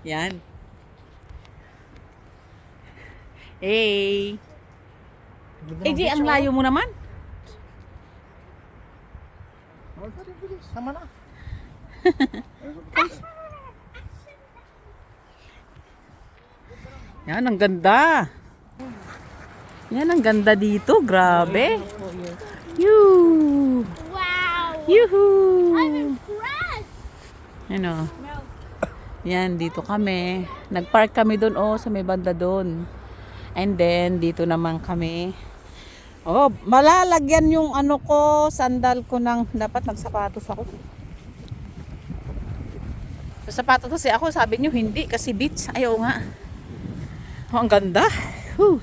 Yan. Hey. AJ, ang layo mo naman. Sama na. Yan, ang ganda. Yan, ang ganda dito. Grabe. Yoo. Wow! Yuhuu. I'm impressed! Ano? Yan, dito kami. Nagpark kami doon, sa may banda doon. And then, dito naman kami. Malalagyan yung sandal ko ng, dapat nagsapatos ako. Sa sapatos kasi ako, sabi nyo hindi, kasi beach. Ayaw nga. Ang ganda. Whew.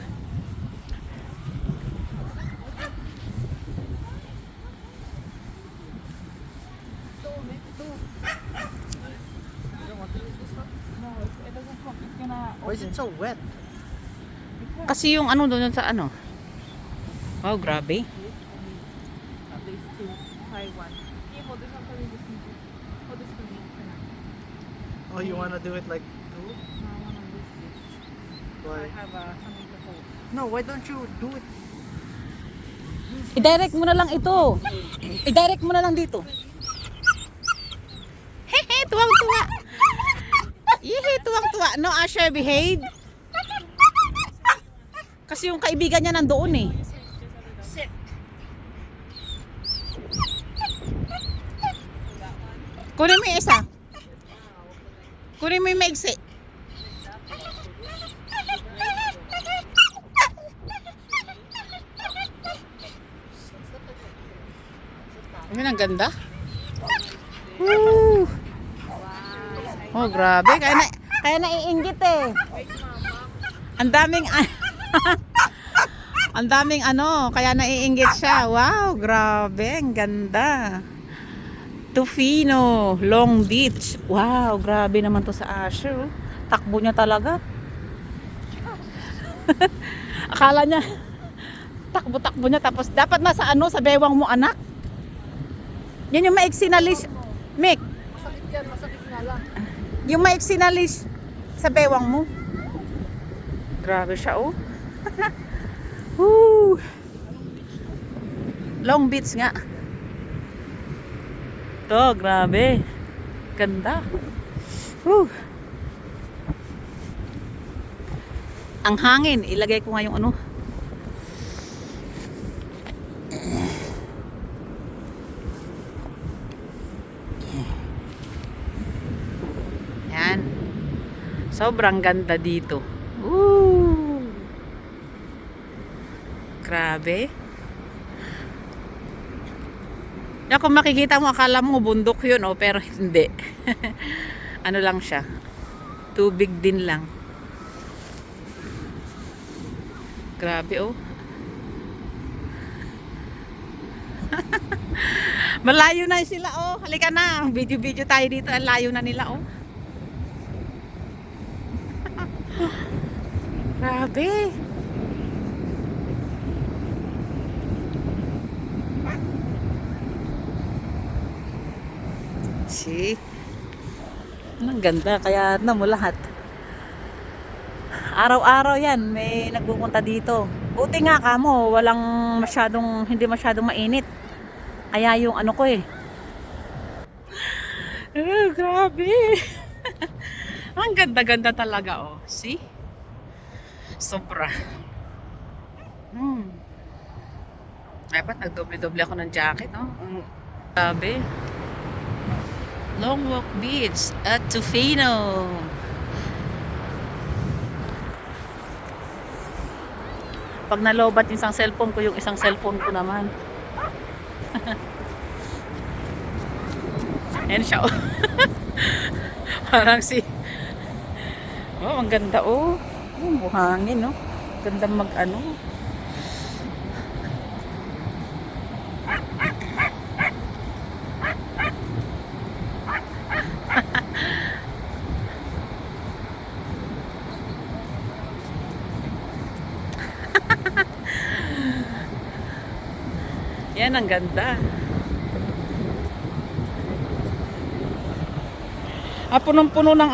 Why is it so wet? Kasi yung doon sa Wow, grabe. Oh, you wanna do it like two? Why? No, why don't you do it? I-direct mo na lang ito. I-direct mo na lang dito. Hehe, tuwang-tuwa. Yehe, tuwang-tuwa. No, Asher, behave. Kasi yung kaibigan niya nandoon eh. Kunin mo yung isa. Kunin mo yung maigsi. Ayun, ang ganda. Woo! Oh, grabe. Kaya naiinggit eh. Ang daming ang daming kaya naiinggit siya. Wow, grabe. Ang ganda. Tofino, Long Beach. Wow, grabe naman to sa Asher. Takbo niya talaga. Akala niya takbo-takbo niya tapos dapat nasa sa bewang mo, anak. Yan yung maiksi na leash, Mick. Masakit yan, masakit nga lang. Yung maiksi na leash sa bewang mo. Grabe siya, oh. Woo. Long Beach nga. To, grabe. Ganda. Woo. Ang hangin, ilagay ko nga yung Yan. Sobrang ganda dito. Woo! Grabe. Ya, kung makikita mo, akala mo bundok yun, pero hindi. Ano lang siya. Tubig din lang. Grabe, Malayo na sila, Halika na. Video-video tayo dito. Ang layo na nila, Grabe. See? Ang ganda. Kaya mo lahat. Araw-araw yan. May nagpupunta dito. Buti nga kamo. Hindi masyadong mainit. Kaya yung ko eh. Grabe. Ang ganda-ganda talaga, See? Sobra. Dapat nagdoble-doble ako ng jacket, Grabe. Long Walk Beach at Tofino. Pag nalobat isang cellphone ko, yung isang cellphone ko naman. Ayan siya, Parang ang ganda, buhangin, Ganda Yan, ang ganda. Punong-puno ng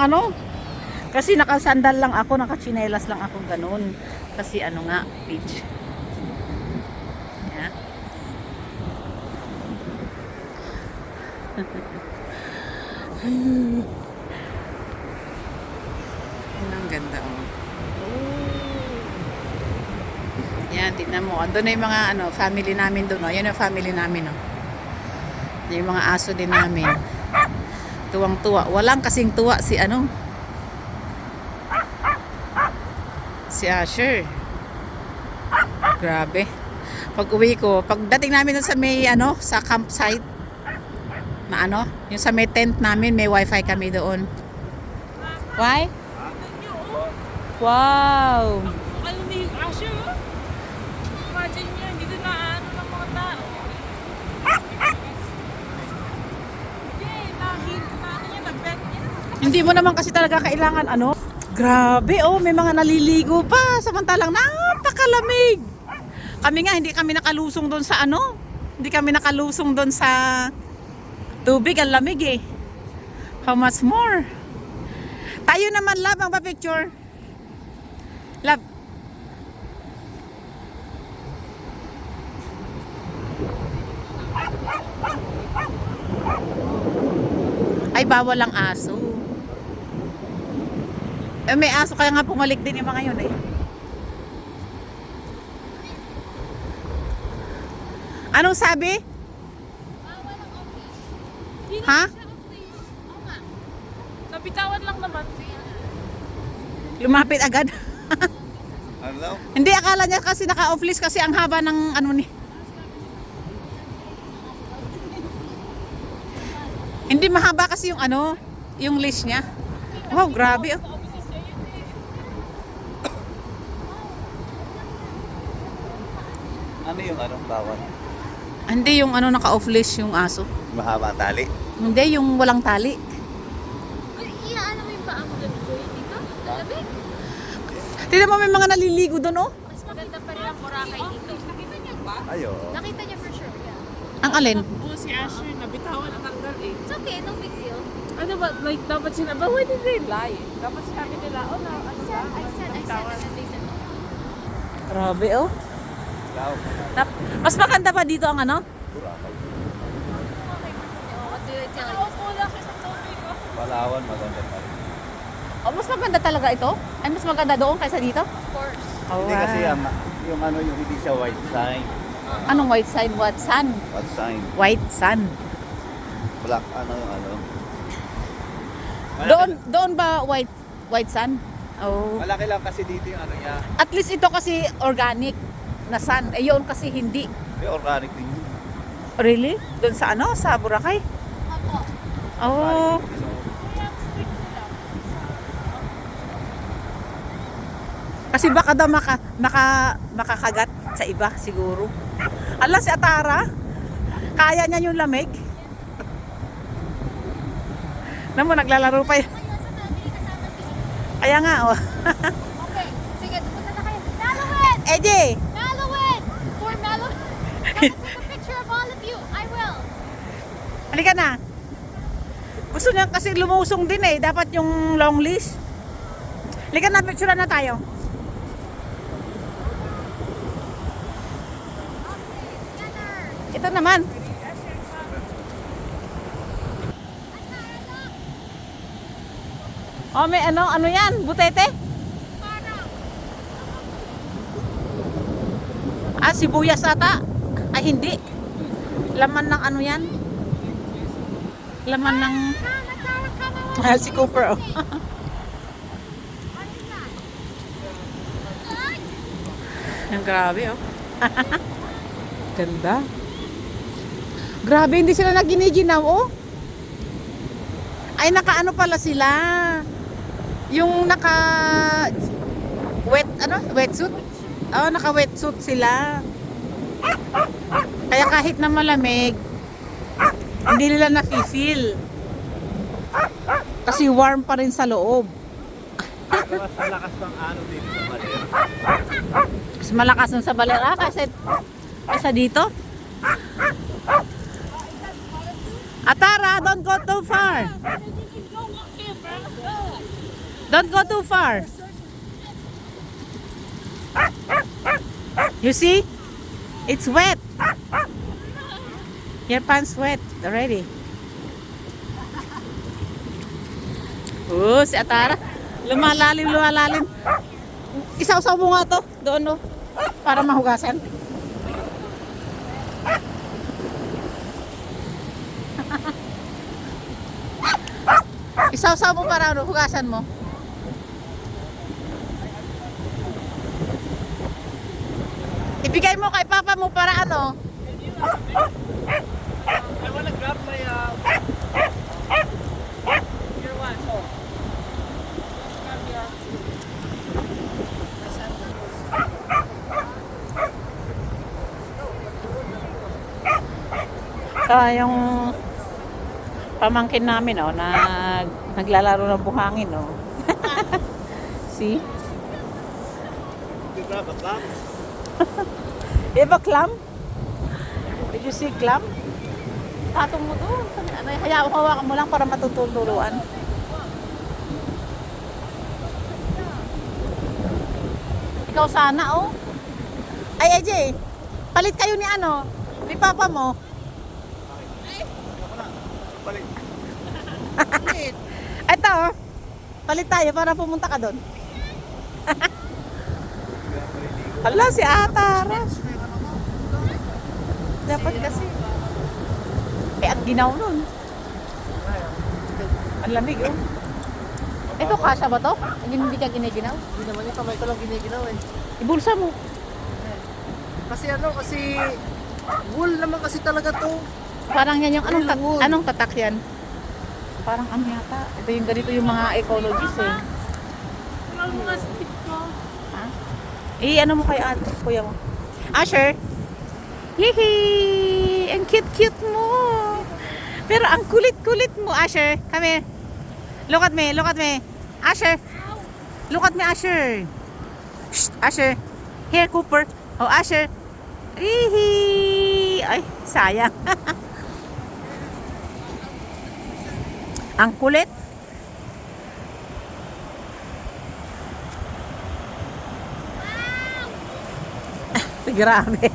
Kasi nakasandal lang ako, nakachinelas lang ako ganun. Kasi ano nga, beach. Yeah. Yan ang ganda oh. Yan, tignan mo. Doon na yung mga ano, family namin doon. Oh. Yan yung family namin. Oh. Yung mga aso din namin. Tuwang-tuwa. Walang kasing tuwa si ano. Si Asher. Grabe. Pag uwi ko, pagdating namin doon sa may ano, sa campsite na ano, yung sa may tent namin, may wifi kami doon. Why? Wow. Ano ni Asher? Imagine nyo, dito na ano ng mga tao. Yay, nahil na ano niya, nag-bet niya. Hindi mo naman kasi talaga kailangan ano. Grabe oh, may mga naliligo pa. Samantalang napakalamig. Kami nga, hindi kami nakalusong doon sa ano. Hindi kami nakalusong doon sa tubig. Ang lamig eh. How much more? Tayo naman, love, ang pa-picture. Love. Ay, bawal ang aso. Eh, may aso kaya nga pumalik din yung mga yun eh. Anong sabi? Ha? Nabitawan lang naman. Lumapit agad. Hello? Hindi, akala niya kasi naka-off list kasi ang haba ng ano ni. Hindi mahaba kasi yung ano, yung list niya. Wow, grabe oh. Ano yung anong bawal? Hindi yung ano naka-off list yung aso. Mahaba ang tali. Hindi yung walang tali. Iyaano mo yung paa mo doon, Joy, dito? Lamig? Tignan mo may mga naliligo doon oh. Mas maganda pa rin ang Boracay dito. Nakita niya ba? Ayo. Nakita niya for sure, yeah. Ang alin? Oo, si Asher, nabitawan na tanggal eh. It's okay, no big deal. Ano ba, like, dapat sinabi, but why did they lie? Dapat sinabi nila, oh, na, ano ba? I said, and then they said, no. Grabe oh. Ikaw. Mas maganda pa dito ang ano? Boracay. Oh, what do you tell you? Nakaupo lang siya sa tubig, oh. Palawan, maganda pa rin. Oh, mas maganda talaga ito? Ay, mas maganda doon kaysa dito? Of course. Oh, Hindi kasi yung ano, yung hindi siya white sign. Anong white sign? What sun? White sign. White sun. Black, ano yung ano. Doon ba white sun? Oh. Malaki lang kasi dito yung ano niya. At least ito kasi organic na sun. Eh, yun kasi hindi. May organic din yun. Really? Doon sa ano? Sa Boracay? Opo. Oh. Kasi baka daw makakagat sa iba siguro. Ala si Atara, kaya niya yung lamig. Namo naglalaro pa. Kaya nga oh. Okay, sige, pupunta na kayo. Nalawin! EJ, Nalawin! For Nalawin! Take a picture of all of you. I will. halika na. Gusto niya kasi lumusong din eh. Dapat yung long leash. Halika na, picture na tayo. Ito naman. Oh, may ano yan? Butete? Ah, sibuyas ata. Ay, hindi. Laman ng ano yan? Laman ng... Mahal si Cooper, oh. Ang grabe, oh. Ganda. Grabe, hindi sila naginiginaw, oh. Ay, nakaano pala sila. Yung naka... Wetsuit? Oh, naka wetsuit sila. Kaya kahit na malamig, hindi nila nafe-feel. Kasi warm pa rin sa loob. Mas malakas pang ano dito sa Madeira. Mas malakas nun sa Balera kaysa dito. Atara, don't go too far. Don't go too far. You see? It's wet. Your pants wet already. Oh, si Atara. Lumalalim, lumalalim. Isaw-saw mo nga to. Doon, no? Para mahugasan. Isaw-saw mo para ano, hugasan mo. Ibigay mo kay papa mo para ano? I wanna grab my your one. Oh. Grab your Yung pamangkin namin, oh, naglalaro ng buhangin, oh. See? You grab a clam? You have a clam? Did you see clam? Patong mo doon. Hayaan mo, hawakan mo lang para matutuluan. Ikaw sana, oh. Ay, AJ, palit kayo ni ano, ni papa mo. Balik. Ito, oh. Palit tayo para pumunta ka doon. Hala, si Atara. Dapat kasi. Eh, ang ginaw nun. Ang lamig, oh. Ito, kasha ba to? Hindi ka giniginaw? Hindi naman yung kamay ko lang giniginaw eh. Ibulsa mo. Kasi wool naman kasi talaga to. Parang yan yung, Wool. anong tatak yan? Parang ano yata. Ito yung ganito yung mga ecologists, eh. Wala mga stick ko. Ha? Ano mo kay ate, kuya mo? Asher! Yehey! Ang cute-cute mo! Pero ang kulit-kulit mo, Asher. Come here. Look at me, look at me. Asher! Look at me, Asher! Shh, Asher! Here, Cooper. Oh, Asher! Yehey! Ay, sayang. Ang kulit. Grabe.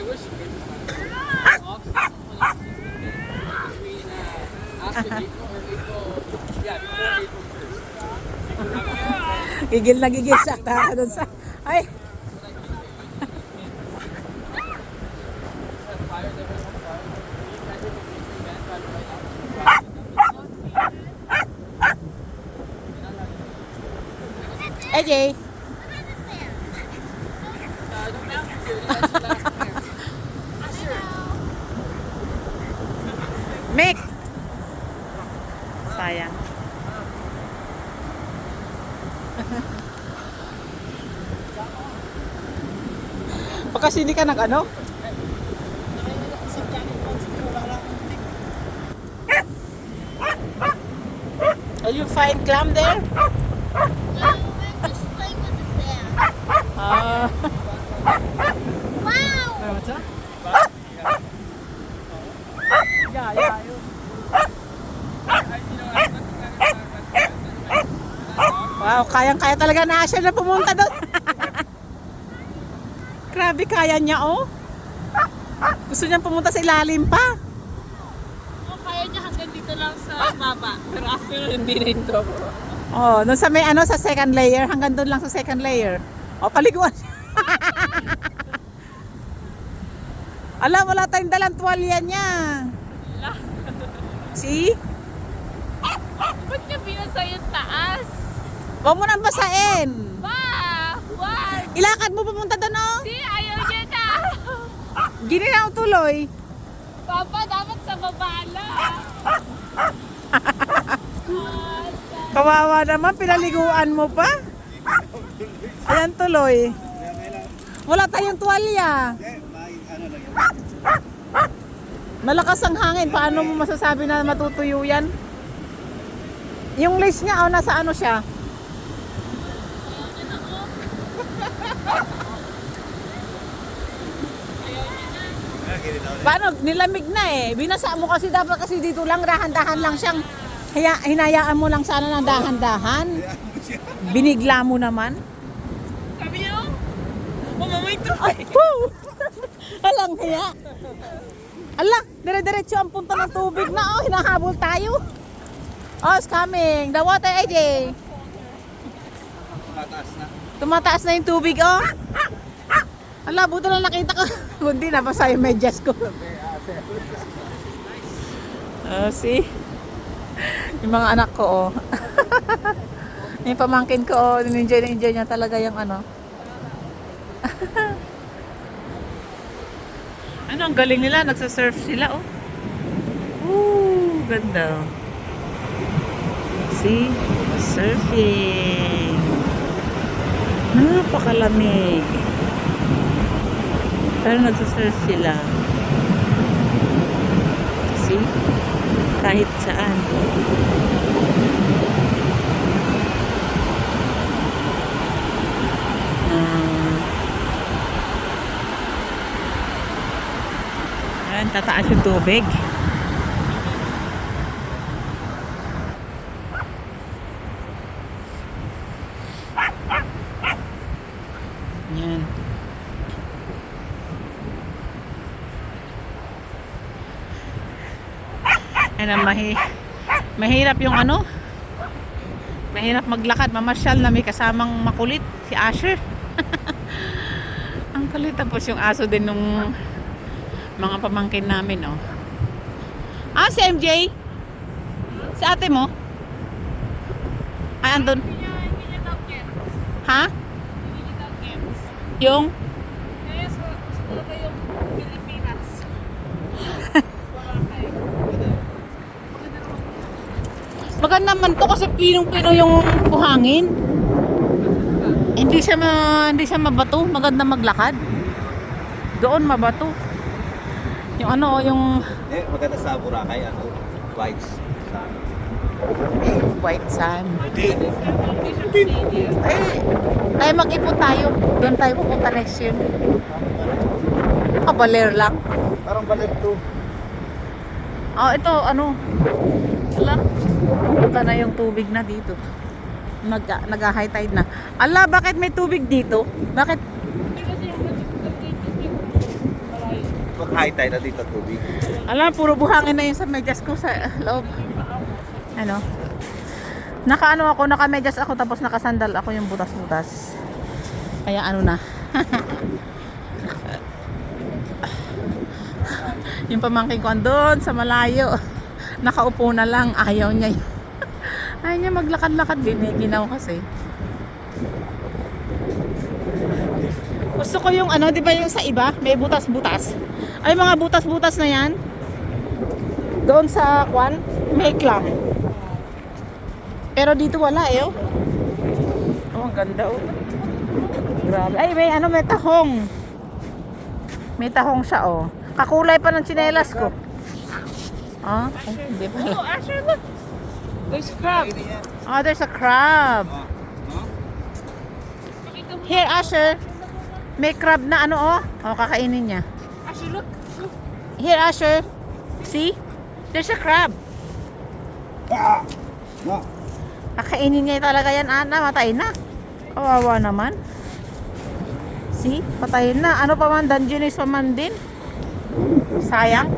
I wish you could off season between after April or April. Yeah, before April 1st. Gigil na gigil siya. Taka dun sa... Ay! AJ! Mick! Sayang. Pagkas hindi ka nag-ano? Will you find clam there? I'm just playing with the sand. Ah. Wow! What's that? Wow, kayang-kaya talaga na siya na pumunta doon. Grabe, kaya niya, oh. Gusto niya pumunta sa ilalim pa. Oh, kaya niya hanggang dito lang sa baba. Pero after hindi na yung drop. Oh, doon sa may ano, sa second layer, hanggang doon lang sa second layer. Oh, paliguan. Alam, wala tayong dalang tuwalya niya. See? Ba't niya binasa yung taas? Huwag mo nang basain. Ba! What? Ilakad mo papunta doon, oh. See, ayaw niya na. Gininaw tuloy. Papa, dapat sa baba lang. Kawawa naman, pinaliguan mo pa. Ayan tuloy. Wala tayong tuwalya. Malakas ang hangin. Paano mo masasabi na matutuyo yan? Yung lace niya, oh, nasa ano siya? Paano? Nilamig na eh. Binasa mo kasi dapat kasi dito lang, dahan-dahan lang siyang hinayaan mo lang sana ng dahan-dahan. Binigla mo naman. Sabi niyo, mamamay to. Ay, woo! Alang hiya. Ala, dire-diretso ang punta ng tubig na. Oh, hinahabol tayo. Oh, it's coming. The water, AJ. Mataas na. Tumataas na yung tubig, oh. Ala, buto lang nakita ko. Kundi nabasa yung medyas ko. See? Yung mga anak ko, oh. Yung pamangkin ko, oh. Enjoy na enjoy niya talaga yung ano. Ano, ang galing nila. Nagsasurf sila, oh. Ooh, ganda. See? Surfing. Napakalamig. Pero nagsasurf sila. See? Kahit saan. Ayan, tataas yung tubig. Yan. Ayan, mahirap yung ano. Mahirap maglakad, mamasyal na may kasamang makulit, si Asher. Ang kulit, tapos yung aso din nung mga pamangkin namin, oh. Ah, si MJ? Si ate mo? Ay, andun. Hindi niya daw gets. Ha? Hindi niya daw gets. Yung? Kaya gusto talaga yung Pilipinas. Boracay. Maganda naman to kasi pinong-pino yung buhangin. Hindi siya mabato, maganda maglakad. Doon mabato. Yung ano, yung Maganda sa Boracay, ano, whites. white sand. Hindi. Ay, mag-ipon tayo. Doon tayo pupunta next year. Baler lang. Parang balik to. Ah, ito, ano. Ala, pupunta na yung tubig na dito. Nag-high tide na. Ala, bakit may tubig dito? Bakit? Mag-high tide na dito tubig. Ala, puro buhangin na yun sa medyas ko sa loob. Ano? Naka-medyas ako tapos nakasandal ako yung butas-butas. Kaya ano na. Yung pamangkin ko andun sa malayo. Nakaupo na lang, ayaw niya. Ayaw niya maglakad-lakad din, ginaw kasi. Gusto ko yung ano, 'di ba yung sa iba, may butas-butas. Ay mga butas-butas na 'yan. Doon sa kwan, may lang. Pero dito wala eh, oh. Oh, ang ganda, oh. Grabe. Ay, may tahong. May tahong siya, oh. Kakulay pa ng tsinelas ko. Ah, hindi pa. Oh, Asher, look. There's crab. Oh, there's a crab. Here, Asher. May crab na ano, oh. Oh, kakainin niya. Asher, look. Look. Here, Asher. See? There's a crab. Kakainin niya talaga yan, Ana. Matay na. Kawawa naman. See? Patay na. Ano pa man, dangerous pa man din. Sayang.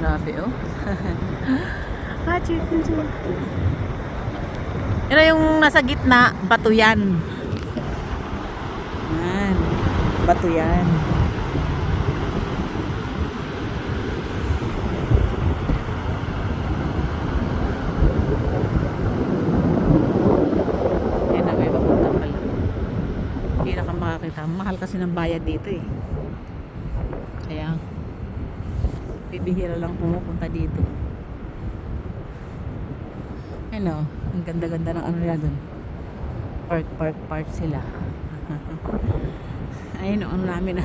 Grabe, oh. Yun na yung nasa gitna, bato yan. Yan. Bato yan. Yan na, may papunta pala. Hindi na ka makakita. Mahal kasi ng bayad dito eh. Kaya bibihira lang pumupunta dito. Ano, ang ganda-ganda ng ano nila dun. Park sila. Ayun, ano namin.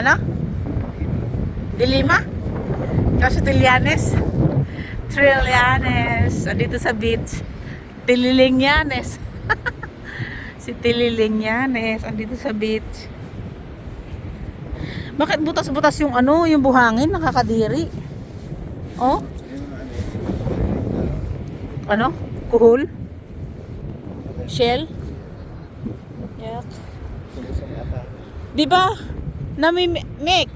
Ano? Dilima? Ikaw si Trillanes. Andito sa beach. Tililingyanes. Si Tililingyanes. Andito sa beach. Bakit butas-butas yung ano, yung buhangin? Nakakadiri. Oh? Ano? Kuhol? Shell? Yak. Diba? Mick?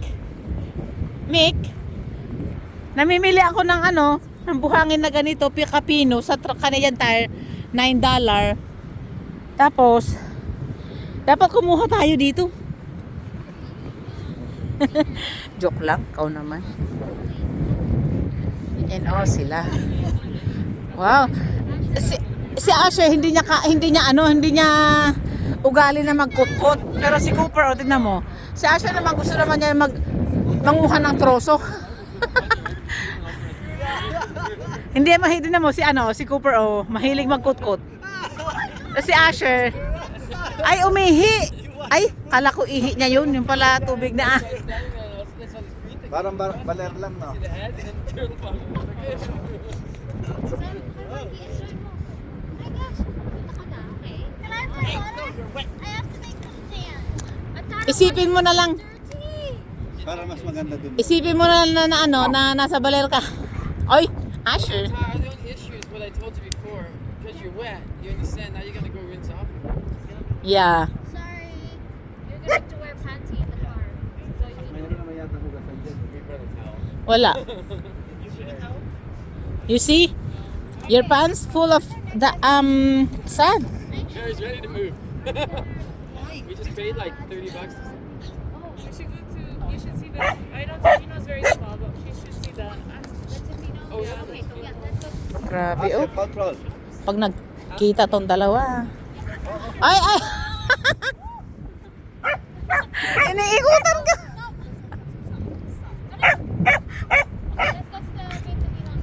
Namimili ako ng ano, ng buhangin na ganito, Picapino, sa Canadian Tire, $9. Tapos, dapat kumuha tayo dito. Joke lang, kau naman. And sila. Wow. Si Asher hindi niya ugali na magkutkot. Pero si Cooper, tingnan mo. Si Asher naman gusto naman niya manguha ng troso. Hindi mahilig na mo si Cooper mahilig magkutkot. Si Asher ay umihi. Ay, kala ko ihi niya yun. Yung pala tubig na Parang baler lang, no? Isipin mo na lang. Para mas maganda dun. Isipin mo na lang na nasa baler ka. Oy, Asher. The only issue is what I told you before. Because you're wet, you understand? Now you're gonna go rinse off. Yeah. Sorry. You're gonna have to wear panty in the car. So you need Mayroon naman yata hugasan dyan. Wala. You see? Your pants full of the sand. Jerry's ready to move. We just paid like $30 or something. You should see the. I know Tofino's very small, but you should see the. Oh, yeah. okay. Yeah, that's okay. Grabe Asset control. Pag nagkita tong dalawa. Ay! Iniikutan ka. Let's go to the Great Tofino's.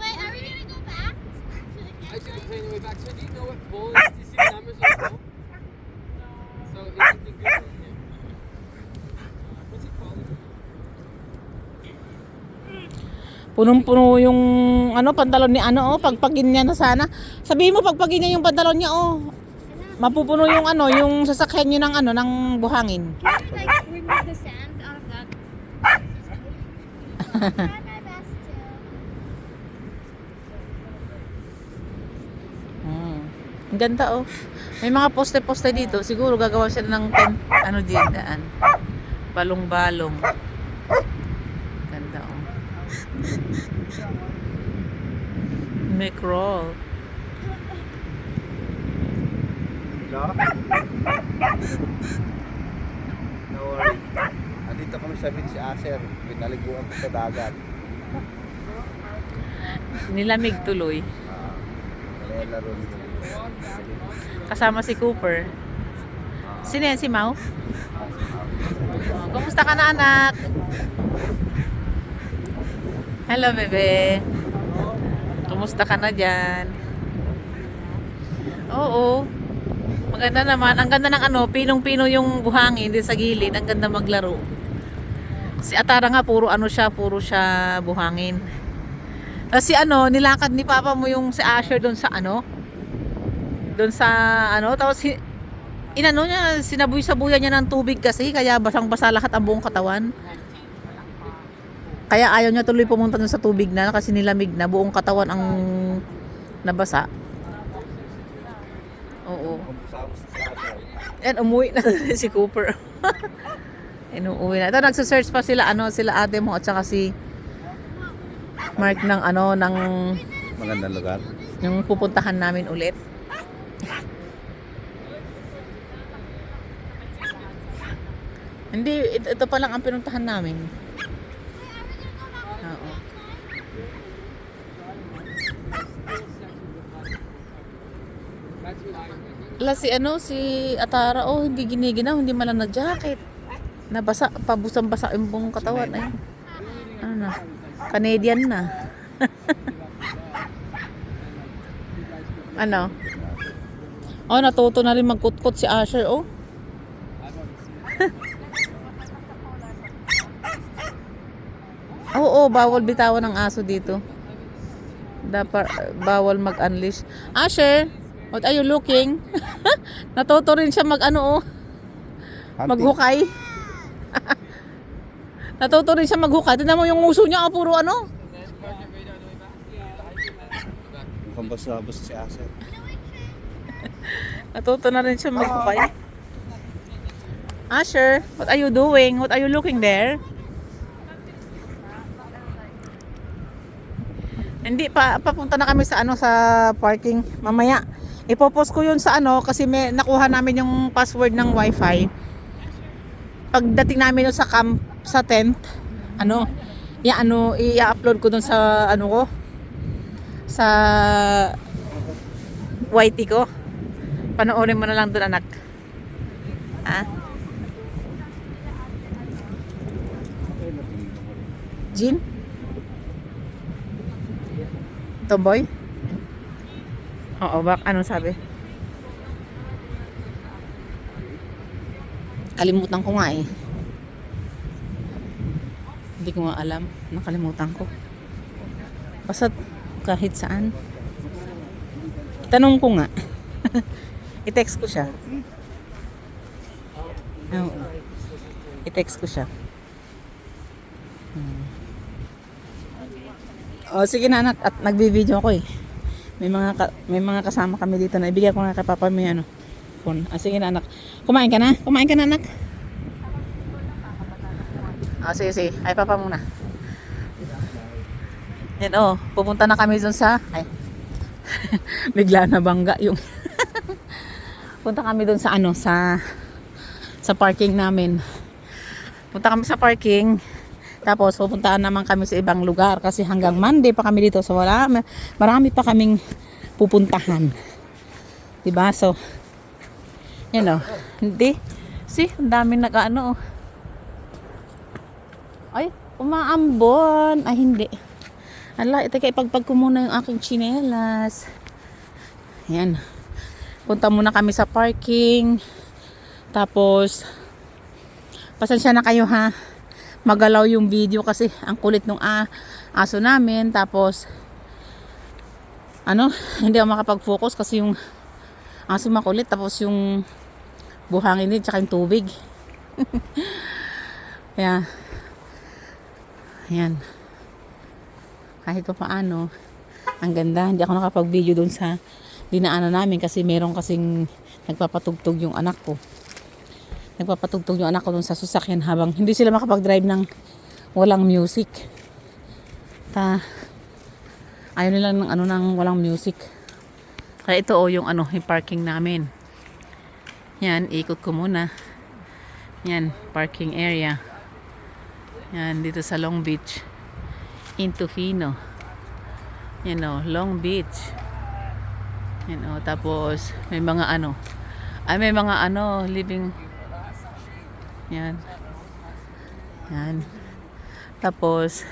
Wait, are we gonna go back to the I should be campsite? paying the way back. So do you know what bowl is? Do you see the numbers on the bowl? So it's something good in here. What's it called? Punong-puno yung pantalon ni pagpagin niya na sana. Sabihin mo pagpagin niya yung pantalon niya mapupuno yung yung sasakyan niyo ng ng buhangin. Can we like remove the sand out of that? Try my best to. Ang ganda May mga poste-poste dito. Siguro gagawa sila ng tent, daan. Balong-balong. Ganda Macroll. No? No worry. Andito kami sa beach si Asher. Pinaliguan ko sa dagat. Nilamig tuloy. Nalalaro dito. Kasama si Cooper. Sino yan, si Mau? Kumusta ka na, anak? Hello, bebe. Kumusta ka na dyan? Oo. Maganda naman. Ang ganda ng pinong-pino yung buhangin din sa gilid. Ang ganda maglaro. Si Atara nga, puro siya buhangin. Kasi nilakad ni Papa mo yung si Asher doon sa doon sa tapos niya, sinabuy-sabuyan niya ng tubig kasi kaya basang-basa lahat ang buong katawan. Kaya ayaw niya tuloy pumunta dun sa tubig na kasi nilamig na, buong katawan ang nabasa. Oo. And umuwi na si Cooper. Inuuwi na. Ito nagse-search pa sila sila ate mo at saka si Mark ng ng Magandang lugar. yung pupuntahan namin ulit. Hindi, ito pa lang ang pinuntahan namin. Oo. Ala si Atara, hindi giniginaw, hindi man lang nag-jacket. Nabasa, pabusang-basa yung buong katawan. Ay. Canadian na. Natuto na rin magkutkot si Asher, Oo, bawal bitawan ng aso dito. Dapat bawal mag-unleash. Asher, what are you looking? Natuto rin siya mag-ano oh, maghukay. Natuto rin siya maghukay. Tingnan mo yung uso niya, puro ano. Mukhang basta si Acer. Natuto na rin siya maghukay. Asher, what are you doing? What are you looking there? Hindi pa, papunta na kami sa ano, sa parking mamaya. Ipopost ko yun sa ano kasi may nakuha namin yung password ng wifi. Pagdating namin yun sa camp, sa tent, ano, i-upload ko dun sa ano ko, sa YT ko. Panoorin mo na lang dun, anak. Ah? Jean? Tomboy? Oo, anong sabi? Kalimutan ko nga eh. Hindi ko nga alam. Nakalimutan ko. Basta kahit saan. Tanong ko nga. I-text ko siya. Oo. I-text ko siya. O sige na anak, at nagbi-video ako eh. May mga kasama kami dito na ibigay ko na kay Papa may ano, phone. Sige na anak. Kumain ka na? Kumain ka na anak? Sige. Ay Papa muna. Yan pupunta na kami dun sa bigla na bangga yung punta kami dun sa ano, sa parking namin. Punta kami sa parking. Tapos pupuntaan naman kami sa ibang lugar kasi hanggang Monday pa kami dito. So marami pa kaming pupuntahan. Diba? So yan hindi. See, ang daming nag-ano. Ay, umaambon. Ay, hindi. Ala, ito kaya ipagpag ko muna yung aking tsinelas. Yan. Punta muna kami sa parking. Tapos pasensya na kayo ha. Magalaw yung video kasi ang kulit ng aso namin. Tapos hindi ako makapag-focus kasi yung aso makulit. Tapos yung buhangin din tsaka yung tubig. Kaya yan, kahit pa paano ang ganda. Hindi ako nakapag-video doon sa dinaanan namin kasi meron kasing nagpapatugtog yung anak ko. Nagpapatugtog yung anak ko dun sa sasakyan habang hindi sila makapag-drive ng walang music. Ayaw nila ng walang music. Kaya ito yung yung parking namin. Yan, ikot ko muna. Yan, parking area. Yan, dito sa Long Beach. In Tofino. Yan Long Beach. Yan tapos may mga may mga living. Yan. Tapos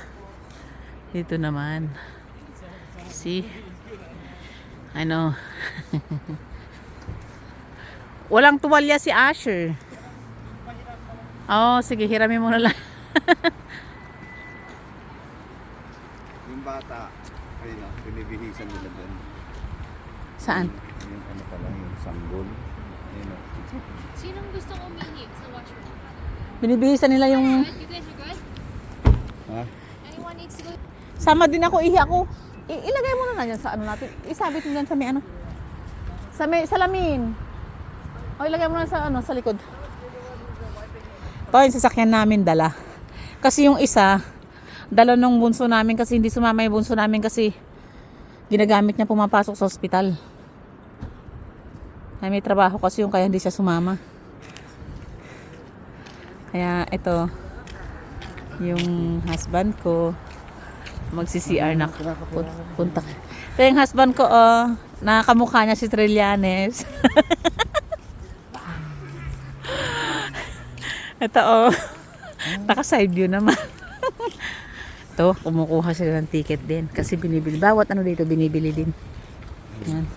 dito naman. See? Walang tuwalya si Asher. Sige, hiramin mo na lang. Yung bata, binibihisan nila doon. Saan? Yung yung sanggol. Sinong gustong umihi sa washroom? Binibihisan nila yung... You guys are good? Ha? Anyone needs to go? Sama din ako, ihi ako. Ilagay mo na yan sa natin. Isabit mo yan sa may sa may salamin. Ilagay mo na sa likod. Ito yung sasakyan namin dala. Kasi yung isa, dala nung bunso namin kasi hindi sumama yung bunso namin kasi ginagamit niya pumapasok sa ospital. Ay, may trabaho kasi yung kaya hindi siya sumama. Kaya ito, yung husband ko, magsi-CR na punta. Ito yung husband ko, nakakamukha niya si Trillanes. Ito, naka-side view naman. Ito, kumukuha sila ng ticket din. Kasi binibili. Bawat dito, binibili din. Yan.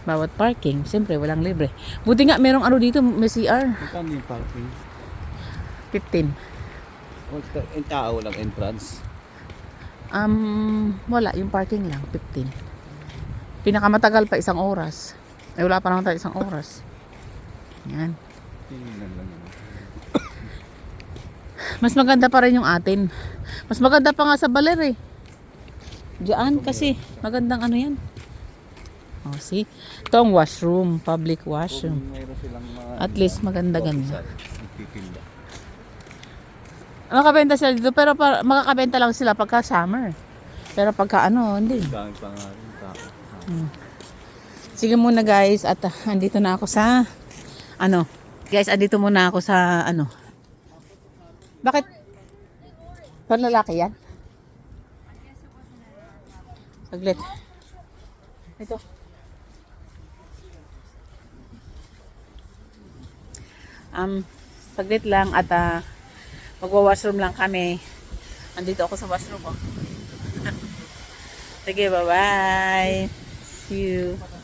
Bawat parking, siyempre walang libre. Buti nga merong ano dito, may CR. Magkano yung parking? 15. Yung tao lang entrance. Wala, yung parking lang, 15. Pinakamatagal pa 1 oras. Wala pa naman tayo 1 oras. Yan. Tingnan lang yun. Mas maganda pa rin yung atin. Mas maganda pa nga sa Baler eh. Diyan kasi magandang ano yan. Oh, see? Ito ang washroom, public washroom. Kung mayroon silang mga At least maganda-ganda. nagtitinda. Makakabenta sila dito pero makakabenta lang sila pagka summer. Pero pagka ano, hindi. Dami pa nga rin tao. Sige muna guys at andito na ako sa ano. Guys, andito muna ako sa ano. Bakit? Panlalaki yan? Saglit. Ito. Saglit lang at magwa-washroom lang kami. Andito ako sa washroom. Oh. Sige, bye-bye. See you.